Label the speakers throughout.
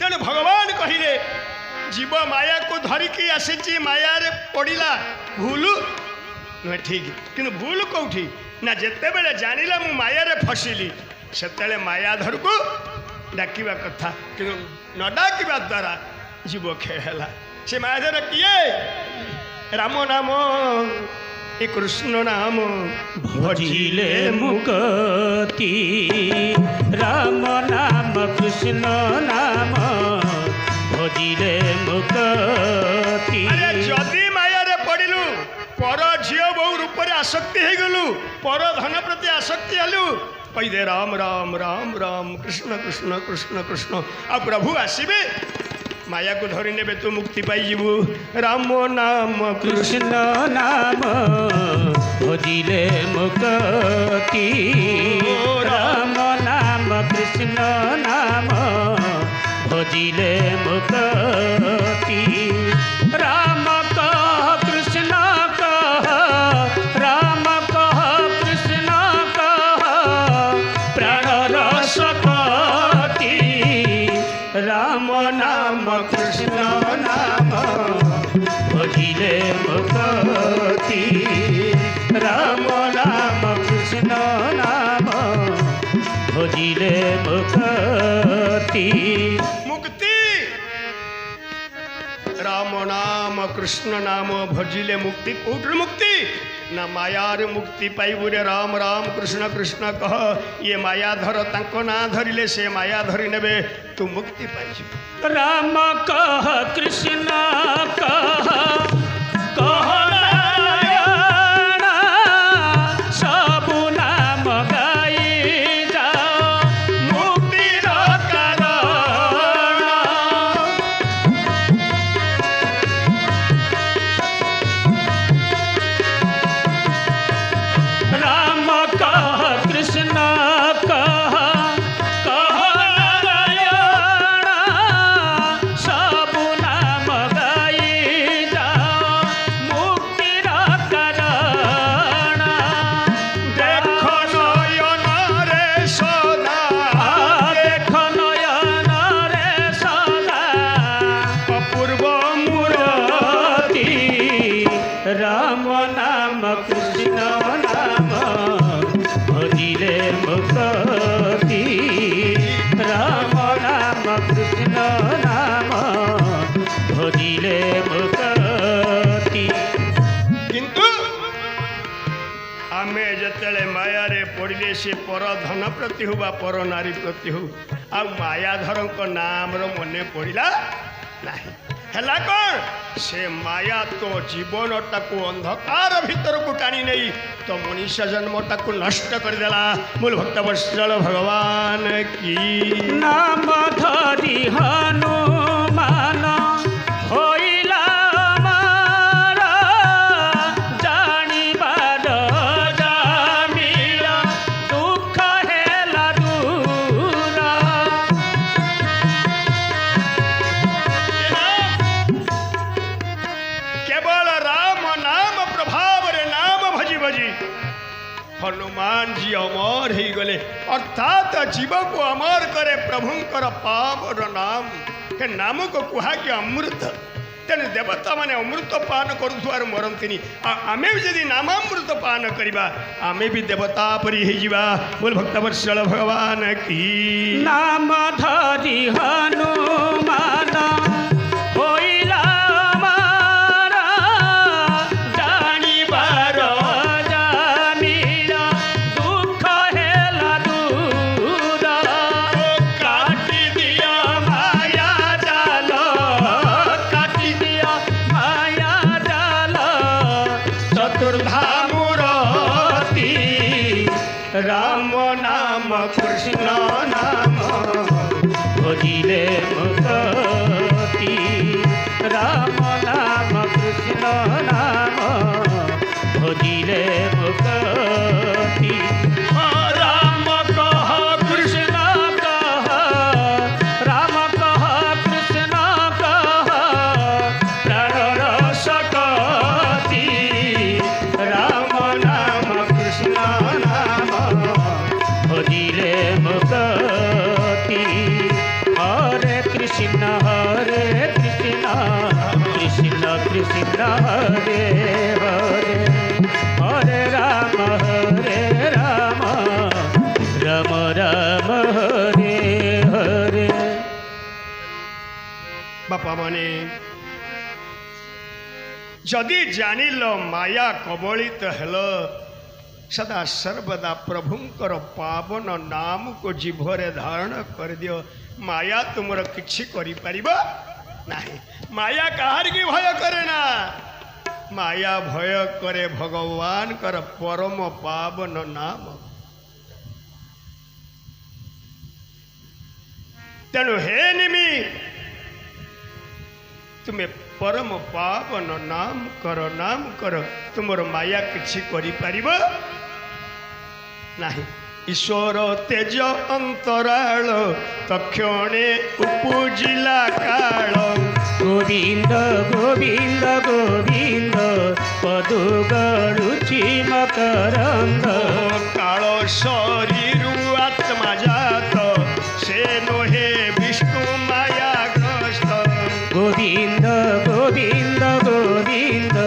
Speaker 1: तेणु भगवान कहले जीव माया को धरिकी आसी माया रे पड़ा भूल नुहे ठीक कि भूल कौटी ना जिते बड़े जानिला मु माया रे फसिली से मायाधर को डाकिबा कथा कि न डाकिबा द्वारा जीव क्षय है से मायाधर किए राम नाम ए कृष्ण नाम
Speaker 2: भजिले मुक्ति राम नाम कृष्ण नाम भजिले मुक्ति।
Speaker 1: अरे जदि माया रे पड़िलु पर झील बहु रूप से आसक्ति हो गलु पर धन प्रति आसक्ति हेलु कहीदे राम राम राम राम कृष्ण कृष्ण कृष्ण कृष्ण आ प्रभु आसबे माया को धरी ने तू मुक्ति पाइबू राम नाम
Speaker 2: कृष्ण नाम भजिले मुक्ति राम नाम कृष्ण नाम भजिले मुक्ति। राम कह कृष्ण कह राम कह कृष्ण कह प्राण रस कति राम नाम कृष्ण नाम भजिले मुक्ति राम नाम कृष्ण नाम भजिले मुक्ति।
Speaker 1: मुक्ति राम नाम कृष्ण नाम भजिले मुक्ति कौट मुक्ति ना मायार मुक्ति पाइबू रे राम राम कृष्ण कृष्ण कह ये मायाधर तांको ना धरिले से माया धरी नेबे तू मुक्ति पाइबू।
Speaker 2: राम कह कृष्ण कह कह नारायण सबु नाम गाई जाओ मुक्तिर कारण। राम कह कृष्ण कह कह नारायण सबु नाम गाई जाओ मुक्तिर कारण।
Speaker 1: देखो नयन रे सदा
Speaker 2: देख नयन रे सदा
Speaker 1: अपूर्व
Speaker 2: मूर्ति राम नाम कृष्ण नाम भजिले मुक्ति राम नाम कृष्ण नाम भजिले मुक्ति।
Speaker 1: किंतु आमे जतले माया रे पड़िले से पर धन प्रति हो बा पर नारी प्रति हो आ मायाधर नाम रो मने पड़िला नाही हैला कौन से माया तो जीवन टाकू अंधकार भीतर को टाणी नहीं तो मनुष्य जन्म टाकू नष्ट कर देला। मूल भक्त वत्सल भगवान की
Speaker 2: नाम धरि हनुमान होइला मारा जानिबार जामिला दुख हेला दूर।
Speaker 1: केवल राम नाम प्रभाव रे नाम भजी भजी हनुमान जी अमर ही गले अर्थात जीव को अमर करे प्रभुंकर पावन नाम के नाम को कुहा कि अमृत तेणु देवता माने अमृत पान करुथुआर मरंतिनी आमे भी यदि नामामृत पान करिबा आमे भी देवता परि हे जिबा। बोल भक्त वत्सल भगवान की
Speaker 2: नाम धरि हनुमान होइला मारा जानिबार जामिला दुख हेला दूर। काटि दिया माया जाल काटि दिया माया जाल चतुर्धा मूरति राम नाम कृष्ण नाम भजिले मुक्ति राम नाम कृष्ण नाम भजिले मुक्ति। राम कह कृष्ण कह राम कह कृष्ण कह प्राण रस कति राम नाम कृष्ण नाम भजिले मुक्ति। हरे कृष्ण कृष्ण हरे हरे हरे राम राम राम हरे हरे।
Speaker 1: बापा माने जदि जानिल माया कबलित हेल सदा सर्वदा प्रभुंकर पावन नाम को जीभरे धारण कर दियो। माया तुमर किछि करि परिबो नाही। माया काहार की भय करे ना, माया भय करे भगवान कर परम पावन नाम। तेणु हे निमि तुम्हें परम पावन नाम कर तुमर माया किछि करि परिबो नाही। ईश्वर तेज अंतराल तक्षणे उपजिला काल।
Speaker 2: गोविंद गोविंद गोविंद पदु गड़ुची मकरंद।
Speaker 1: काल शरीर आत्मा जात से नोहे विष्णु माया ग्रस्त।
Speaker 2: गोविंद गोविंद गोविंद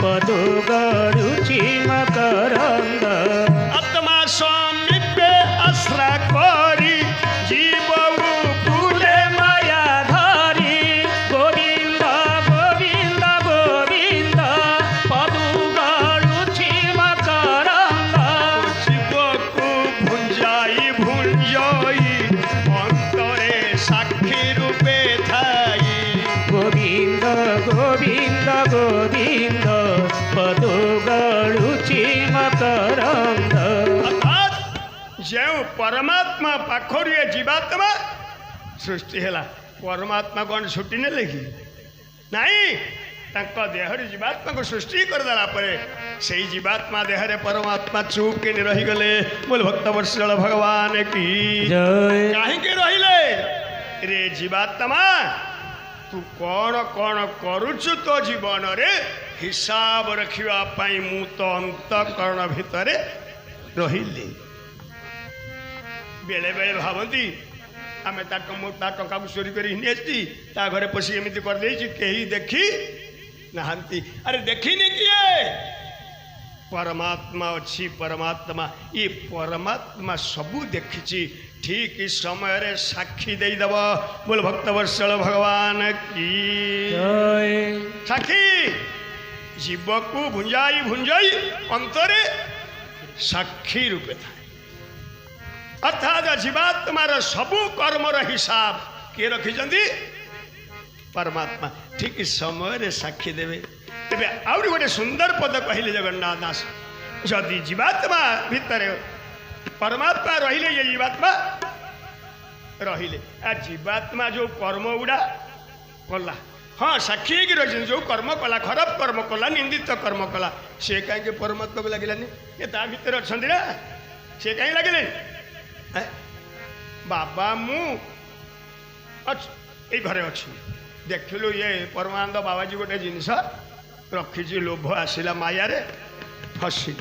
Speaker 2: पदु गड़ुची मकरंद।
Speaker 1: आत्मा स्वामित्व आश्रा करी जीव
Speaker 2: फूले माया धारी। गोविंद गोविंद गोविंद पदु गड़ुची मकरंद।
Speaker 1: जीव को भुंजाई अंतरे साक्षी रूपे थाई।
Speaker 2: गोविंद गोविंद गोविंद पदु गड़ुची मकरंद।
Speaker 1: अर्थात जो परमात्मा पाखर ये जीवात्मा सृष्टि है परमात्मा कौन छुट्टी ने लेखि नहीं देहर जीवात्मा को सृष्टि करदेला से जीवात्मा देहरे परमात्मा चुप के रही गले। बोल भक्त वत्सल भगवान की
Speaker 2: जय।
Speaker 1: कहीं रहिले रे जीवात्मा तू कौन कौन करुचु तो जीवन रे हिसाब रखिया पाई मु तो अंतकरण भितरे रहिले। बेले बेले भावती आम ता टंका को चोरी कर घरे पशि एमती करदे कहीं देखी नहांती। अरे देखिनी किए परमात्मा अच्छी परमात्मा ये परमात्मा सबू देखी ठीक इस समय रे साक्षी देदब। बोल भक्त वत्सल भगवान की साक्षी जीव को भुंजाई अंतरे साक्षी रूपे था। अर्थात जीवात्मार सबू कर्मर हिसाब किए रखिछंती परमात्मा ठीक समय रे साक्षी देवे। तेबे आउरी गोटे सुंदर पद कहले जगन्नाथ दास जदि जीवात्मा भितरे परमात्मा रहिले ये जीवात्मा रहिले आ जीवात्मा जो कर्म गुड़ा कला हाँ साक्षी की रही जो कर्म कला खराब कर्म कला निंदित कर्म कला से कहीं परमात्मा को लगिलानी ये ता भितर अच्छा ना से कहीं लगे बाबा मु ये घरे अच्छी देखिलु ये परमानंद बाबाजी गोटे जिनस रखी लोभ आसला माया रे फसी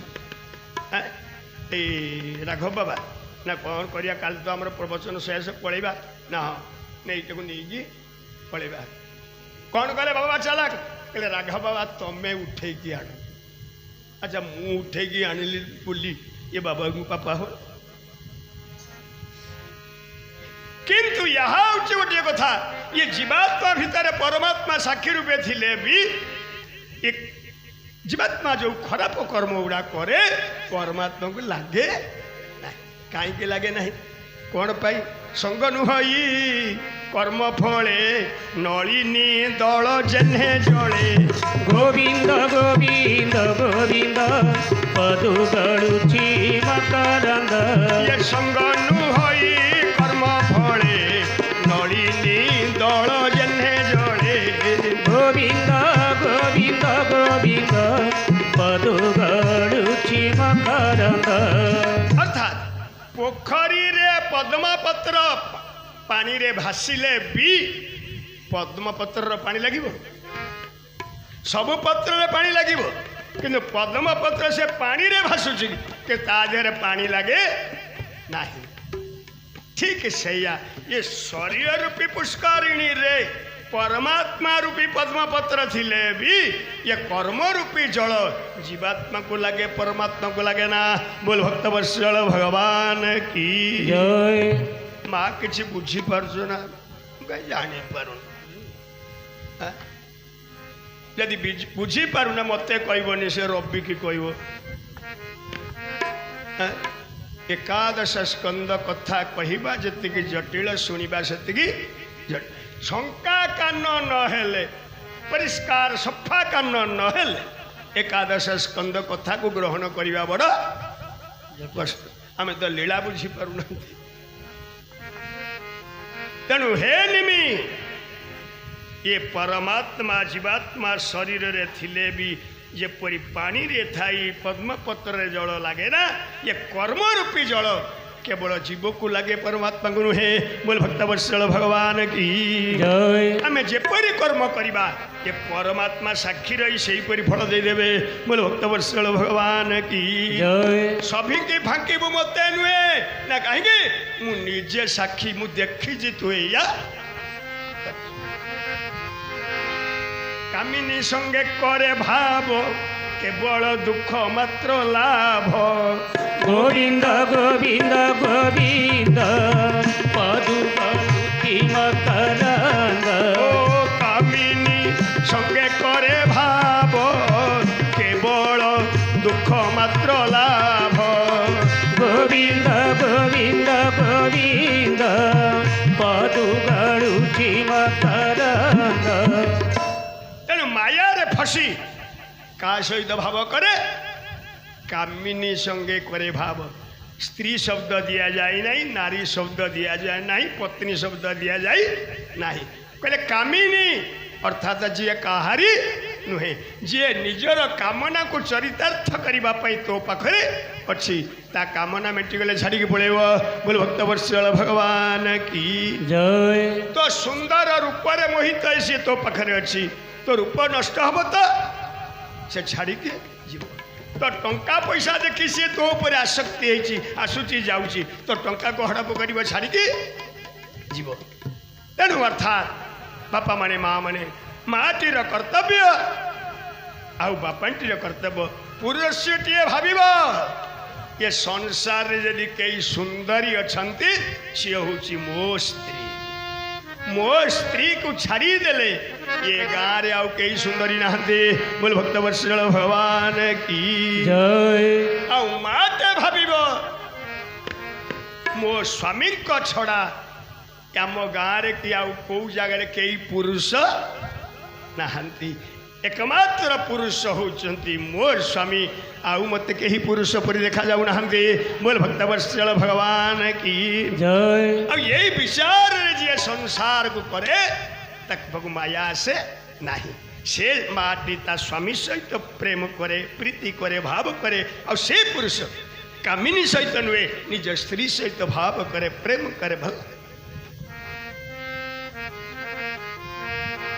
Speaker 1: राघव बाबा ना कौन करिया काल तो आम प्रवचन शेष पलैबा ना हाँ नहीं नहीं पलैबा कौन कले बाबा चला कहले राघव बाबा तमें उठेकी आण। अच्छा मु उठेकी आनिली बोली ये बाबा को पापा हो किंतु यहाँ हूँ गोटे कथा ये जीवात्मा भितर परमात्मा साक्षी रूपे थिले भी एक जीवात्मा जो खराब कर्म गुड़ा करे परमात्मा को लगे कहीं लगे ना कौन पाई संग नुहई कर्म फले नलिनी दल जेने जले।
Speaker 2: गोविंद गोविंद गोविंद पदु गड़ुची मकरंद।
Speaker 1: ये संग नुहई कर्म फले नलिनी दल जेने जले।
Speaker 2: गोविंद गोविंद गोविंद पदु गड़ुची मकरंद।
Speaker 1: अर्थात पोखरी रे पद्मपत्र पानी रे भासिले भी पद्मपत्र पानी लगिबो सबु पत्र रे पानी लगिबो किंतु पद्मपत्र से पानी रे भासुची के ता देहरे पानी लगे नहीं। ठीक सैया ये शरीर रूपी पुष्करिणी रे परमात्मा रूपी पद्मपत्र थिले भी ये कर्म रूपी जल जीवात्मा को लगे परमात्मा को लगे ना। बोल भक्त वत्सल भगवान की
Speaker 2: जय।
Speaker 1: माँ किसी बुझी पार्छु ना कहीं जानी पारु यदि बुझी पारु ना मत कहबनी से रवि की कहब एकादश स्कंद कथा कहवा जी जटिल शुणा से शंका कान नहेले परिष्कार सफा कान नहेले एकादश स्कंद कथा को ग्रहण करने बड़ कष्ट आम तो लीला बुझी पारु तेणु हे निमि ये परमात्मा जीवात्मा शरीर रे थिले भी जेपरी पानी रे थाई पद्मपत्र रे जल लगे ना ये कर्म रूपी जल केवल जीव को लगे परमात्मा को नुहे। बोल भक्त वत्सल भगवान की
Speaker 2: जय।
Speaker 1: आम जेपरी कर्म करवा ये परमात्मा साक्षी रही से फल देदेवे। बोल भक्त वत्सल भगवान की
Speaker 2: जय।
Speaker 1: सभी की फांकी मत नुहे ना कहीं मु निजे साक्षी मु देखी तु या कामिनी संगे करे भाव केवल दुख मात्र लाभ।
Speaker 2: गोविंद गोविंद गोविंद पदुकी मकरंद।
Speaker 1: ओ कामिनी संगे करे भाव केवल दुख मात्र लाभ।
Speaker 2: गोविंद गोविंद गोविंद पदुकी मकरंद।
Speaker 1: तेणु माया रे फसी का सहित भाव करे कामिनी संगे करे भाव। स्त्री शब्द दिया जाए नहीं नारी शब्द दिया जाए नहीं पत्नी शब्द दिया जाए नहीं कहले कामिनी अर्थात जी कहारी नुहे जी निजर कामना को चरितार्थ करने तो पाखरे अच्छी ता कामना मेटिगले छाड़ी पड़ेब। बोल भक्त वत्सल भगवान की
Speaker 2: जय।
Speaker 1: तो सुंदर रूप मोहित सी तो पाखरे अच्छी तो रूप नष्ट हम तो से छाड़ी के जीव तो टंका पैसा देखी सी तो ऊपर आसक्ति होती आसुची जाऊँगी तो टंका को हड़प कर छाड़ी जीव। तेणु अर्थात बापा माने माँ माने माटीर कर्तव्य आउ बापाटीर कर्तव्य पुरुषटीए भाव ये संसार यदि कई सुंदरी अच्छा सी हूँ मो स्त्री मो स्त्री को छाड़ी देले ये गाँव आउ कई सुंदरी नहांती। बोल भक्त वत्सल भगवान की
Speaker 2: जय।
Speaker 1: आउ माटे भाविब मो स्वामी को छड़ा आम गाँव कि आउ कौ जगह कई पुरुष नहांती एकमात्र पुरुष होती मोर स्वामी आउ मत कहीं पुरुष पर देखा जाऊ ना। बोल भक्त वत्सल भगवान की
Speaker 2: जय।
Speaker 1: अब यही विचार जी संसार को करे तक माया से नहीं से माटी ता स्वामी सहित तो प्रेम करे प्रीति करे भाव करे और से पुरुष कामिनी सहित नुहे निज स्त्री सहित तो भाव करे प्रेम करे भल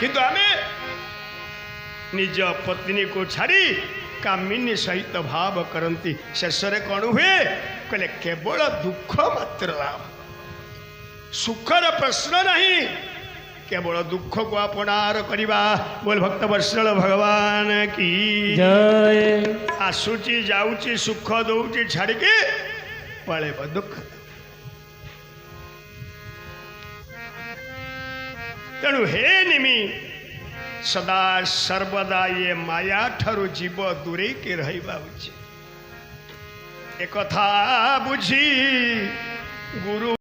Speaker 1: किंतु हमें निज पत्नी को छाड़ी कामिनी सहित भाव करती शेष कौन हुए कहले केवल दुख मात्र लाभ सुखर प्रश्न नहीं केवल दुख को अपनार करिबा। बोल भक्त वत्सल भगवान की
Speaker 2: जय।
Speaker 1: आसुची जाऊची सुख दौची छाड़ी के पड़ेब दुख। तेणु हे निमि सदा सर्वदा ये माया ठारू जीव दूरे के रहिबा उचित। एक कथा बुझी गुरु